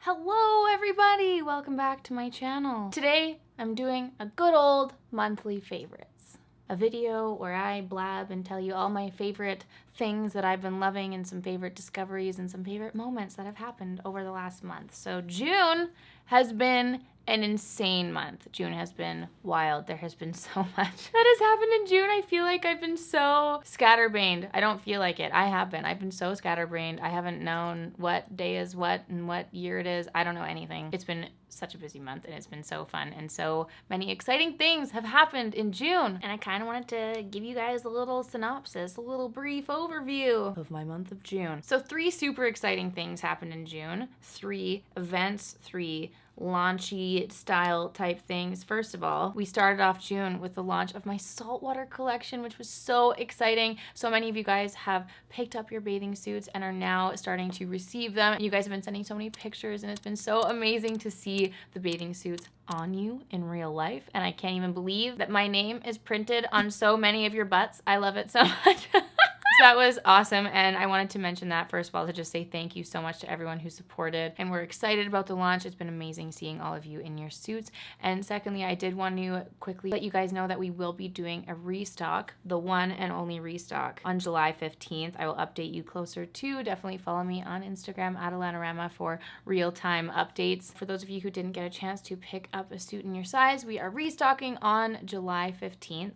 Hello everybody! Welcome back to my channel. Today I'm doing a good old monthly favorites. A video where I blab and tell you all my favorite things that I've been loving and some favorite discoveries and some favorite moments that have happened over the last month. So June has been an insane month. June has been wild. There has been so much that has happened in June. I feel like I've been so scatterbrained. I don't feel like it. I have been. I've been so scatterbrained. I haven't known what day is what and what year it is. I don't know anything. It's been such a busy month and it's been so fun and so many exciting things have happened in June. And I kind of wanted to give you guys a little synopsis, a little brief overview of my month of June. So 3 super exciting things happened in June. 3 events, 3 launchy style type things. First of all, we started off June with the launch of my Saltwater Collection, which was so exciting. So many of you guys have picked up your bathing suits and are now starting to receive them. You guys have been sending so many pictures and it's been so amazing to see the bathing suits on you in real life. And I can't even believe that my name is printed on so many of your butts. I love it so much. So that was awesome, and I wanted to mention that first of all to just say thank you so much to everyone who supported, and we're excited about the launch. It's been amazing seeing all of you in your suits. And secondly, I did want to quickly let you guys know that we will be doing a restock, the one and only restock, on July 15th. I will update you closer to. Definitely follow me on Instagram at allanaramaa for real-time updates. For those of you who didn't get a chance to pick up a suit in your size, we are restocking on July 15th.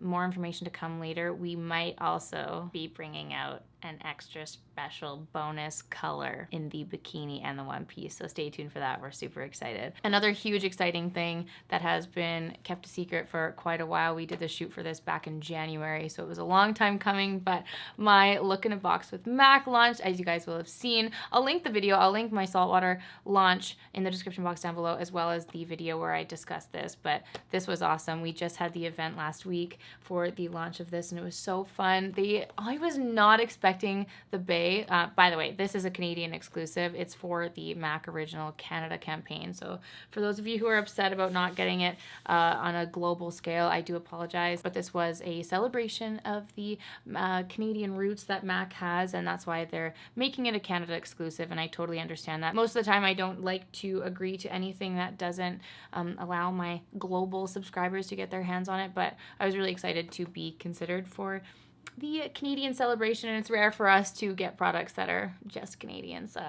More information to come later. We might also be bringing out an extra special bonus color in the bikini and the one piece. So stay tuned for that. We're super excited. Another huge exciting thing that has been kept a secret for quite a while. We did the shoot for this back in January, so it was a long time coming, but my Look in a Box with MAC launched, as you guys will have seen. I'll link the video. I'll link my saltwater launch in the description box down below, as well as the video where I discussed this, but this was awesome. We just had the event last week for the launch of this and it was so fun. I was not expecting the Bay. By the way, this is a Canadian exclusive. It's for the MAC Original Canada campaign. So for those of you who are upset about not getting it on a global scale, I do apologize. But this was a celebration of the Canadian roots that MAC has, and that's why they're making it a Canada exclusive, and I totally understand that. Most of the time, I don't like to agree to anything that doesn't allow my global subscribers to get their hands on it, but I was really excited to be considered for the Canadian celebration, and it's rare for us to get products that are just Canadian, so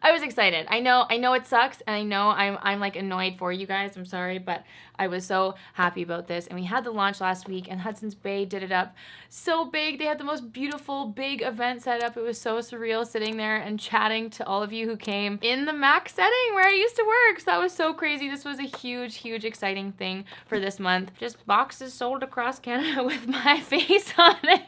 I was excited. I know it sucks, and I know I'm like annoyed for you guys. I'm sorry, but I was so happy about this. And we had the launch last week, and Hudson's Bay did it up so big. They had the most beautiful big event set up. It was so surreal sitting there and chatting to all of you who came in the MAC setting where I used to work. So that was so crazy. This was a huge exciting thing for this month. Just boxes sold across Canada with my face on it.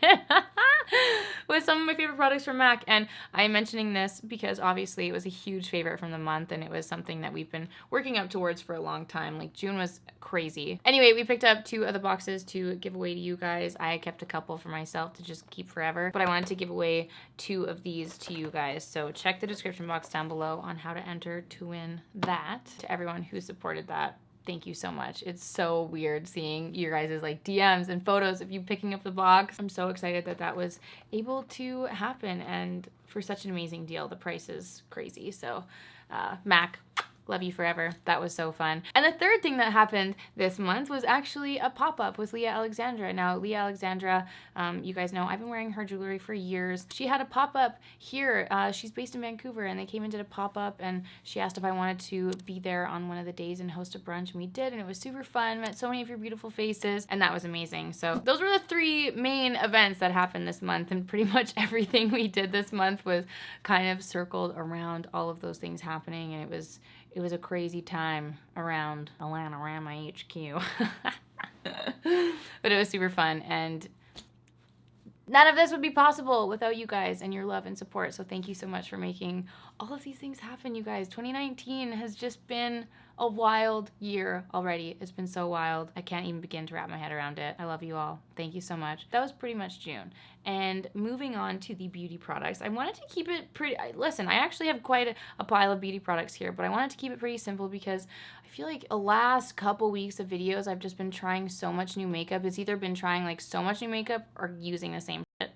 With some of my favorite products from MAC, and I'm mentioning this because obviously it was a huge favorite from the month and it was something that we've been working up towards for a long time. Like June was crazy. Anyway, we picked up 2 of the boxes to give away to you guys. I kept a couple for myself to just keep forever, but I wanted to give away 2 of these to you guys. So check the description box down below on how to enter to win that. To everyone who supported that, thank you so much. It's so weird seeing your guys' like DMs and photos of you picking up the box. I'm so excited that that was able to happen, and for such an amazing deal. The price is crazy. So MAC, love you forever. That was so fun. And the third thing that happened this month was actually a pop-up with Leah Alexandra. Now, Leah Alexandra, you guys know I've been wearing her jewelry for years. She had a pop-up here. She's based in Vancouver, and they came and did a pop-up, and she asked if I wanted to be there on one of the days and host a brunch, and we did, and it was super fun. Met so many of your beautiful faces, and that was amazing. So those were the 3 main events that happened this month, and pretty much everything we did this month was kind of circled around all of those things happening, and it was a crazy time around allanaramaa HQ. But it was super fun, and none of this would be possible without you guys and your love and support. So thank you so much for making all of these things happen, you guys. 2019 has just been a wild year already. It's been so wild. I can't even begin to wrap my head around it. I love you all. Thank you so much. That was pretty much June. And moving on to the beauty products, I wanted to keep it pretty, listen, I actually have quite a pile of beauty products here, but I wanted to keep it pretty simple because I feel like the last couple weeks of videos, I've just been trying so much new makeup. It's either been trying like so much new makeup or using the same shit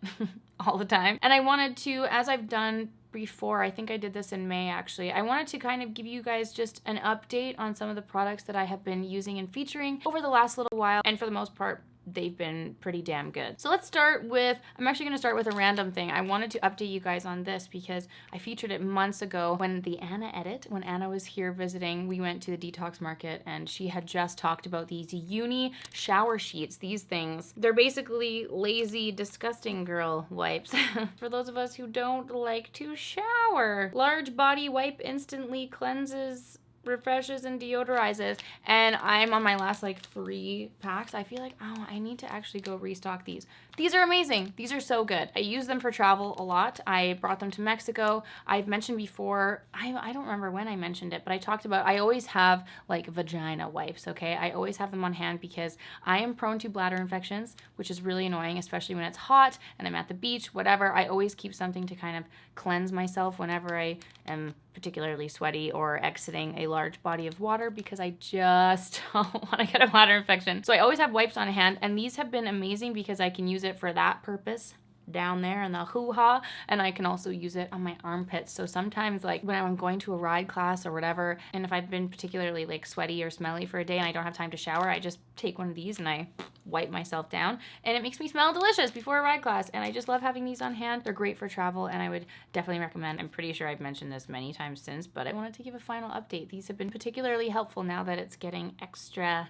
all the time. And I wanted to, as I've done before. I think I did this in May actually. I wanted to kind of give you guys just an update on some of the products that I have been using and featuring over the last little while, and for the most part, they've been pretty damn good. So let's start with, I'm actually gonna start with a random thing. I wanted to update you guys on this because I featured it months ago when the Anna edit, when Anna was here visiting, we went to the detox market and she had just talked about these YUNI Shower Sheets. These things, they're basically lazy, disgusting girl wipes. For those of us who don't like to shower. Large body wipe instantly cleanses, refreshes, and deodorizes, and I'm on my last like 3 packs. I feel like, oh, I need to actually go restock these. These are amazing. These are so good. I use them for travel a lot. I brought them to Mexico. I've mentioned before, I don't remember when I mentioned it, but I talked about, I always have like vagina wipes, okay? I always have them on hand because I am prone to bladder infections, which is really annoying, especially when it's hot and I'm at the beach, whatever. I always keep something to kind of cleanse myself whenever I am particularly sweaty or exiting a large body of water because I just don't want to get a bladder infection. So I always have wipes on hand, and these have been amazing because I can use it for that purpose down there in the hoo-ha, and I can also use it on my armpits. So sometimes like when I'm going to a ride class or whatever, and if I've been particularly like sweaty or smelly for a day and I don't have time to shower, I just take one of these and I wipe myself down, and it makes me smell delicious before a ride class, and I just love having these on hand. They're great for travel, and I would definitely recommend. I'm pretty sure I've mentioned this many times since, but I wanted to give a final update. These have been particularly helpful now that it's getting extra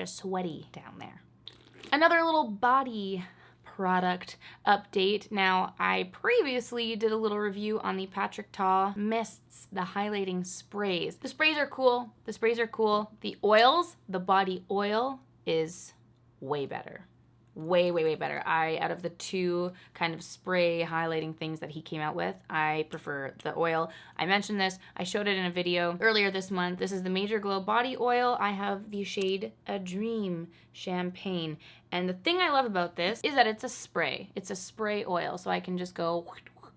sweaty down there. Another little body product update. Now, I previously did a little review on the Patrick Ta mists, the highlighting sprays. The sprays are cool. The sprays are cool. The oils, the body oil is way better. Way better. Out of the 2 kind of spray highlighting things that he came out with, I prefer the oil. I mentioned this, I showed it in a video earlier this month. This is the Major Glow Body Oil. I have the shade A Dream Champagne. And the thing I love about this is that it's a spray. It's a spray oil, so I can just go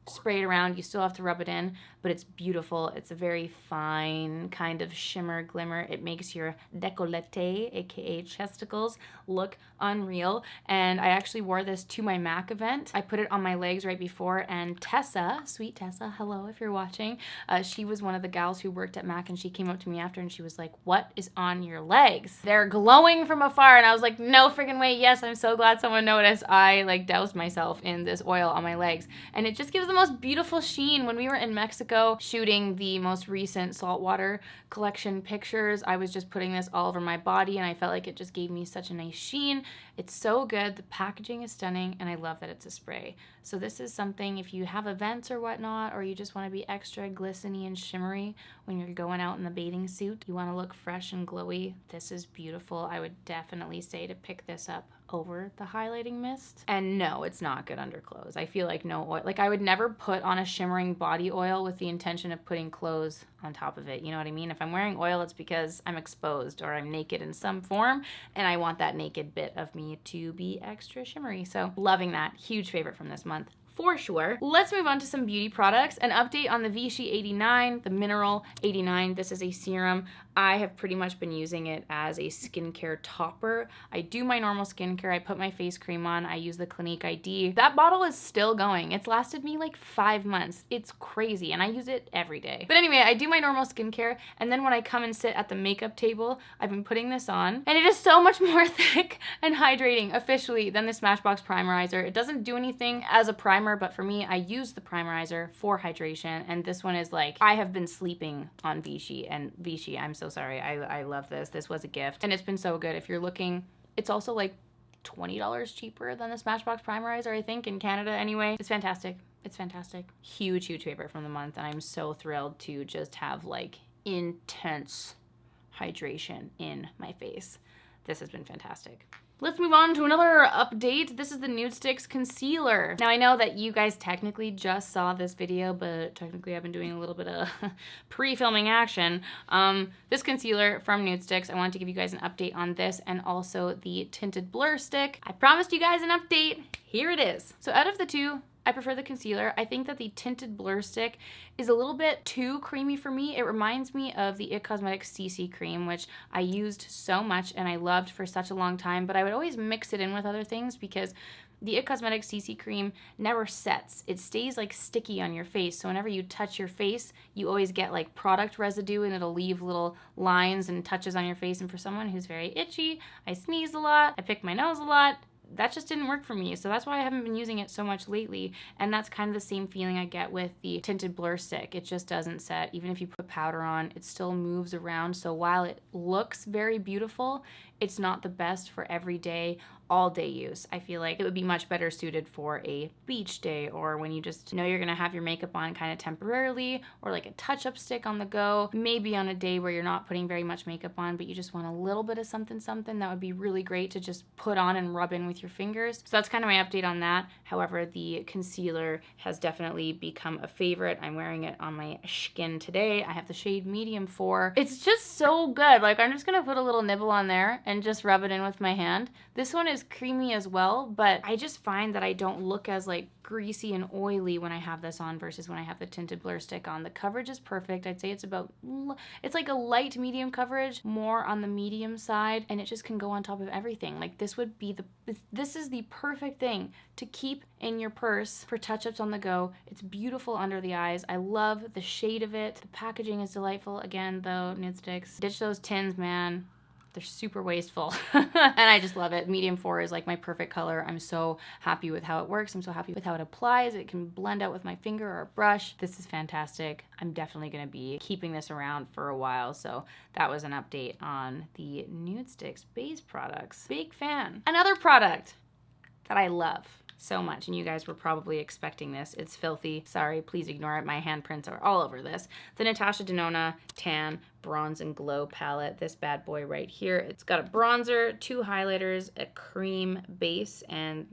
spray it around. You still have to rub it in, but it's beautiful. It's a very fine kind of shimmer glimmer. It makes your décolleté, aka chesticles, look unreal. And I actually wore this to my MAC event. I put it on my legs right before, and Tessa, sweet Tessa, hello if you're watching, she was one of the gals who worked at MAC, and she came up to me after and she was like, what is on your legs? They're glowing from afar. And I was like, no friggin' way, yes, I'm so glad someone noticed. I like doused myself in this oil on my legs, and it just gives the most beautiful sheen. When we were in Mexico shooting the most recent Saltwater Collection pictures, I was just putting this all over my body, and I felt like it just gave me such a nice sheen. It's so good. The packaging is stunning, and I love that it's a spray. So this is something, if you have events or whatnot, or you just want to be extra glistening and shimmery when you're going out in the bathing suit, you want to look fresh and glowy, this is beautiful. I would definitely say to pick this up over the highlighting mist. And no, it's not good under clothes. I feel like no oil, like I would never put on a shimmering body oil with the intention of putting clothes on top of it. You know what I mean? If I'm wearing oil, it's because I'm exposed or I'm naked in some form, and I want that naked bit of me to be extra shimmery. So loving that. Huge favorite from this month, for sure. Let's move on to some beauty products. An update on the Vichy 89, the Mineral 89. This is a serum. I have pretty much been using it as a skincare topper. I do my normal skincare. I put my face cream on. I use the Clinique ID. That bottle is still going. It's lasted me like 5 months. It's crazy, and I use it every day. But anyway, I do my normal skincare, and then when I come and sit at the makeup table, I've been putting this on, and it is so much more thick and hydrating officially than the Smashbox Primerizer. It doesn't do anything as a primer, but for me, I use the primerizer for hydration, and this one is like, I have been sleeping on Vichy, and Vichy, I'm so sorry. I love this. This was a gift, and it's been so good. If you're looking, it's also like $20 cheaper than the Smashbox Primerizer, I think, in Canada anyway. It's fantastic. It's fantastic. Huge favorite from the month, and I'm so thrilled to just have like intense hydration in my face. This has been fantastic. Let's move on to another update. This is the Nude Sticks Concealer. Now I know that you guys technically just saw this video, but technically I've been doing a little bit of pre-filming action. This concealer from Nude Sticks, I wanted to give you guys an update on this and also the Tinted Blur Stick. I promised you guys an update. Here it is. So out of the two, I prefer the concealer. I think that the Tinted Blur Stick is a little bit too creamy for me. It reminds me of the IT Cosmetics CC cream, which I used so much and I loved for such a long time, but I would always mix it in with other things because The IT Cosmetics CC cream never sets. It stays like sticky on your face. So whenever you touch your face, you always get like product residue and it'll leave little lines and touches on your face. And for someone who's very itchy, I sneeze a lot, I pick my nose a lot, that just didn't work for me. So that's why I haven't been using it so much lately. And that's kind of the same feeling I get with the tinted blur stick. It just doesn't set. Even if you put powder on, it still moves around. So while it looks very beautiful, it's not the best for everyday, all day use. I feel like it would be much better suited for a beach day or when you just know you're gonna have your makeup on kind of temporarily, or like a touch-up stick on the go, maybe on a day where you're not putting very much makeup on, but you just want a little bit of something. That would be really great to just put on and rub in with your fingers. So that's kind of my update on that. However, the concealer has definitely become a favorite. I'm wearing it on my skin today. I have the shade medium 4. It's just so good. Like, I'm just gonna put a little nibble on there and just rub it in with my hand. This one is creamy as well, but I just find that I don't look as like greasy and oily when I have this on versus when I have the tinted blur stick on. The coverage is perfect. I'd say it's like a light medium coverage, more on the medium side, and it just can go on top of everything. Like, this is the perfect thing to keep in your purse for touch-ups on the go. It's beautiful under the eyes. I love the shade of it. The packaging is delightful. Again, though, nude sticks. Ditch those tins, man. They're super wasteful. And I just love it. Medium 4 is like my perfect color. I'm so happy with how it works. I'm so happy with how it applies. It can blend out with my finger or a brush. This is fantastic. I'm definitely gonna be keeping this around for a while. So that was an update on the Nude Sticks base products. Big fan. Another product that I love so much, and you guys were probably expecting this. It's filthy. Sorry, please ignore it. My handprints are all over this. The Natasha Nona Tan Bronze and Glow palette. This bad boy right here. It's got a bronzer, 2 highlighters, a cream base, and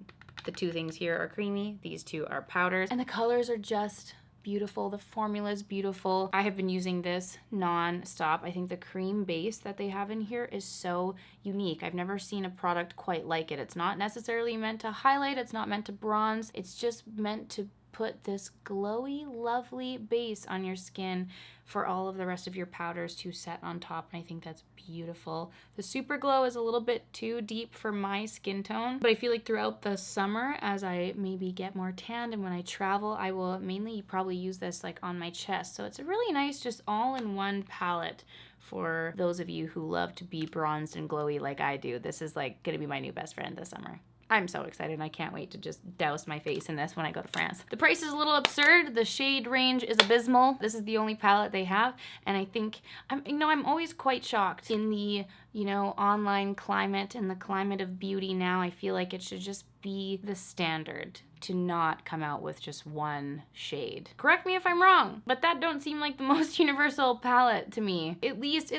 the 2 things here are creamy. These 2 are powders. And the colors are just beautiful. The formula is beautiful. I have been using this non-stop. I think the cream base that they have in here is so unique. I've never seen a product quite like it. It's not necessarily meant to highlight. It's not meant to bronze. It's just meant to put this glowy, lovely base on your skin for all of the rest of your powders to set on top, and I think that's beautiful. The Super Glow is a little bit too deep for my skin tone, but I feel like throughout the summer, as I maybe get more tanned and when I travel, I will mainly probably use this like on my chest. So it's a really nice just all-in-one palette for those of you who love to be bronzed and glowy like I do. This is like gonna be my new best friend this summer. I'm so excited. I can't wait to just douse my face in this when I go to France. The price is a little absurd. The shade range is abysmal. This is the only palette they have. And I think, I'm always quite shocked in the, online climate and the climate of beauty now. I feel like it should just be the standard to not come out with just one shade. Correct me if I'm wrong, but that don't seem like the most universal palette to me. At least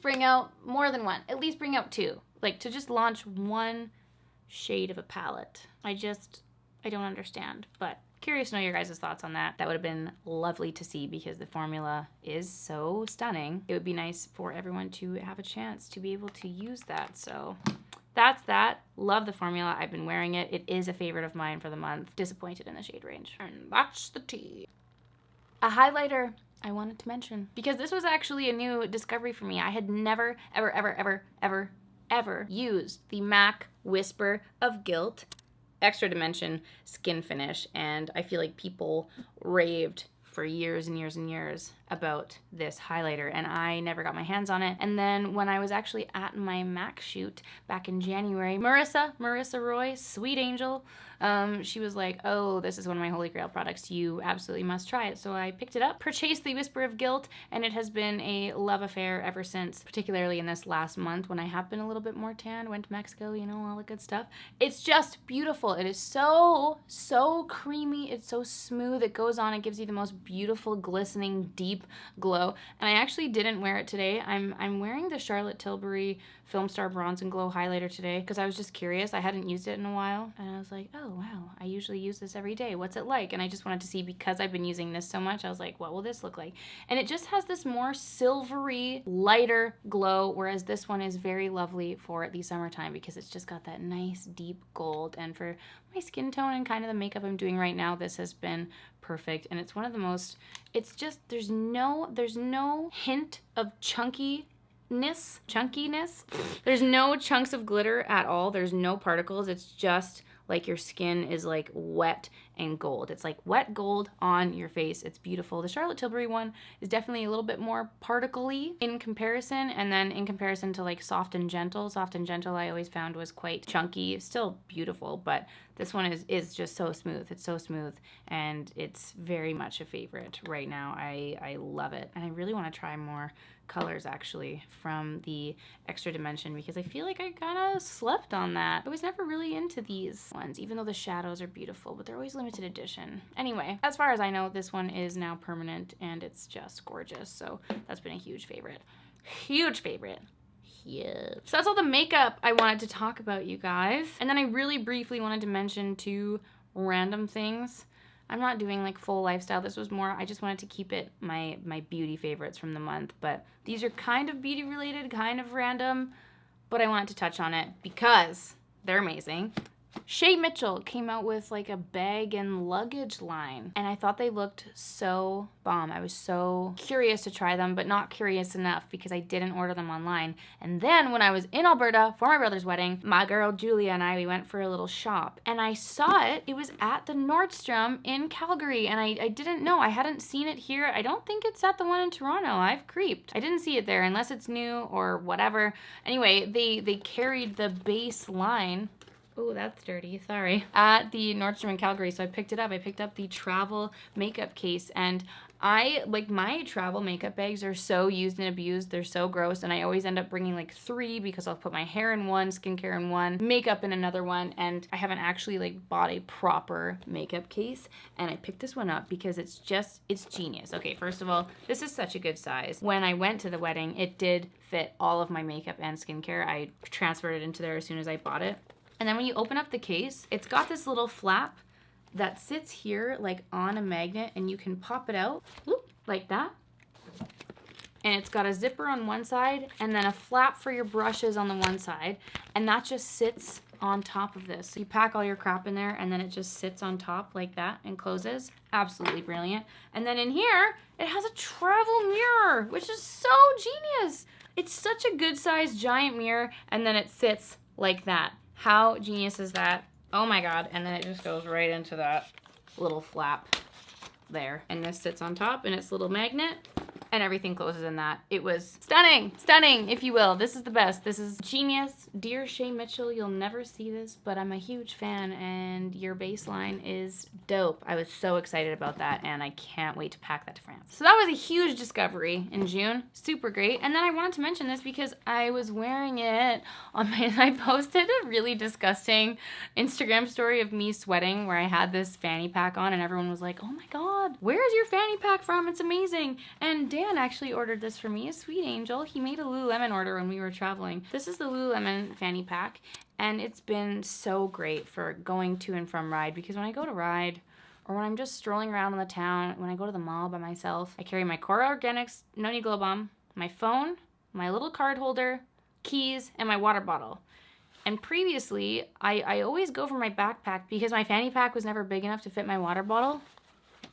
bring out more than one. At least bring out 2. Like, to just launch one shade of a palette. I don't understand, but curious to know your guys' thoughts on that. That would have been lovely to see because the formula is so stunning. It would be nice for everyone to have a chance to be able to use that. So that's that. Love the formula. I've been wearing it. It is a favorite of mine for the month. Disappointed in the shade range. And that's the tea. A highlighter I wanted to mention because this was actually a new discovery for me. I had never, ever used the MAC Whisper of Guilt Extra Dimension Skin Finish, and I feel like people raved for years and years and years about this highlighter, and I never got my hands on it. And then when I was actually at my MAC shoot back in January, Marissa Roy, sweet angel, she was like, oh, this is one of my holy grail products. You absolutely must try it. So I picked it up, purchased the Whisper of Guilt, and it has been a love affair ever since, particularly in this last month when I have been a little bit more tan, went to Mexico, all the good stuff. It's just beautiful. It is so creamy. It's so smooth. It goes on. It gives you the most beautiful, glistening, deep glow. And I actually didn't wear it today. I'm wearing the Charlotte Tilbury Film Star Bronze and Glow highlighter today because I was just curious. I hadn't used it in a while, and I was like, oh wow, I usually use this every day. What's it like? And I just wanted to see, because I've been using this so much, I was like, what will this look like? And it just has this more silvery, lighter glow, whereas this one is very lovely for the summertime because it's just got that nice deep gold. And for my skin tone and kind of the makeup I'm doing right now, this has been perfect. And it's one of the most, it's just, there's no hint of chunkiness. There's no chunks of glitter at all. There's no particles. It's just like your skin is like wet and gold. It's like wet gold on your face. It's beautiful. The Charlotte Tilbury one is definitely a little bit more particle-y in comparison, and then in comparison to like Soft and Gentle. Soft and Gentle I always found was quite chunky. Still beautiful, but this one is just so smooth. It's so smooth, and it's very much a favorite right now. I love it, and I really want to try more colors actually from the Extra Dimension, because I feel like I kind of slept on that. I was never really into these ones, even though the shadows are beautiful, but they're always limited edition. Anyway, as far as I know, this one is now permanent, and it's just gorgeous, so that's been a huge favorite. Huge favorite. Yeah. So that's all the makeup I wanted to talk about, you guys. And then I really briefly wanted to mention 2 random things. I'm not doing like full lifestyle. This was more, I just wanted to keep it my beauty favorites from the month. But these are kind of beauty related, kind of random, but I wanted to touch on it because they're amazing. Shay Mitchell came out with like a bag and luggage line, and I thought they looked so bomb. I was so curious to try them, but not curious enough because I didn't order them online. And then when I was in Alberta for my brother's wedding, my girl Julia and I, we went for a little shop, and I saw it. It was at the Nordstrom in Calgary, and I didn't know. I hadn't seen it here. I don't think it's at the one in Toronto. I've creeped. I didn't see it there unless it's new or whatever. Anyway, they carried the base line. Oh, that's dirty, sorry. At the Nordstrom in Calgary, so I picked it up. I picked up the travel makeup case, and my travel makeup bags are so used and abused. They're so gross, and I always end up bringing like 3 because I'll put my hair in one, skincare in one, makeup in another one, and I haven't actually like bought a proper makeup case, and I picked this one up because it's genius. Okay, first of all, this is such a good size. When I went to the wedding, it did fit all of my makeup and skincare. I transferred it into there as soon as I bought it. And then when you open up the case, it's got this little flap that sits here like on a magnet, and you can pop it out whoop, like that. And it's got a zipper on one side and then a flap for your brushes on the one side. And that just sits on top of this. So you pack all your crap in there, and then it just sits on top like that and closes. Absolutely brilliant. And then in here, it has a travel mirror, which is so genius. It's such a good sized giant mirror, and then it sits like that. How genius is that? Oh my God. And then it just goes right into that little flap there. And this sits on top, and its little magnet, and everything closes in that. It was stunning, stunning, if you will. This is the best. This is genius. Dear Shay Mitchell, you'll never see this, but I'm a huge fan, and your baseline is dope. I was so excited about that, and I can't wait to pack that to France. So that was a huge discovery in June. Super great. And then I wanted to mention this because I was wearing it on I posted a really disgusting Instagram story of me sweating where I had this fanny pack on, and everyone was like, oh my God, where's your fanny pack from? It's amazing. And Dan actually ordered this for me, a sweet angel. He made a Lululemon order when we were traveling. This is the Lululemon fanny pack, and it's been so great for going to and from ride, because when I go to ride, or when I'm just strolling around in the town, when I go to the mall by myself, I carry my Core Organics Noni Glow Bomb, my phone, my little card holder, keys, and my water bottle. And previously, I always go for my backpack because my fanny pack was never big enough to fit my water bottle.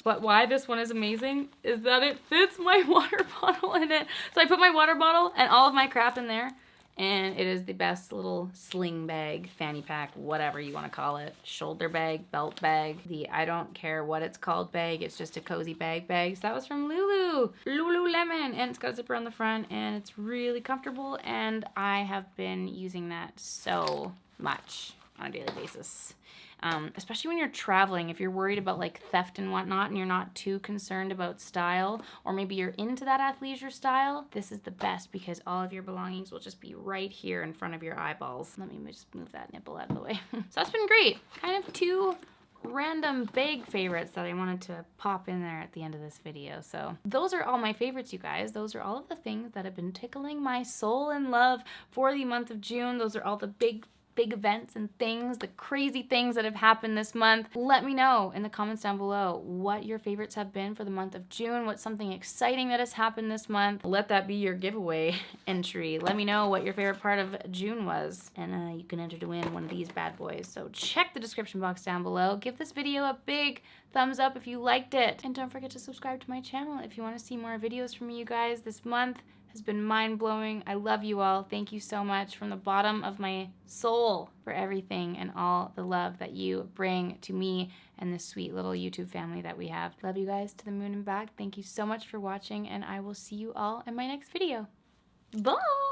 But why this one is amazing is that it fits my water bottle in it. So I put my water bottle and all of my crap in there, and it is the best little sling bag, fanny pack, whatever you want to call it. Shoulder bag, belt bag, the I don't care what it's called bag. It's just a cozy bag. So that was from Lululemon, and it's got a zipper on the front, and it's really comfortable, and I have been using that so much on a daily basis. Especially when you're traveling, if you're worried about like theft and whatnot, and you're not too concerned about style, or maybe you're into that athleisure style, this is the best because all of your belongings will just be right here in front of your eyeballs. Let me just move that nipple out of the way. So that's been great. Kind of 2 random bag favorites that I wanted to pop in there at the end of this video. So those are all my favorites, you guys. Those are all of the things that have been tickling my soul and love for the month of June. Those are all the big events and things, the crazy things that have happened this month. Let me know in the comments down below what your favorites have been for the month of June. What's something exciting that has happened this month? Let that be your giveaway entry. Let me know what your favorite part of June was, and you can enter to win one of these bad boys. So check the description box down below. Give this video a big thumbs up if you liked it, and don't forget to subscribe to my channel if you want to see more videos from me, you guys, this month. has been mind-blowing. I love you all. Thank you so much from the bottom of my soul for everything and all the love that you bring to me and this sweet little YouTube family that we have. Love you guys to the moon and back. Thank you so much for watching, and I will see you all in my next video. Bye!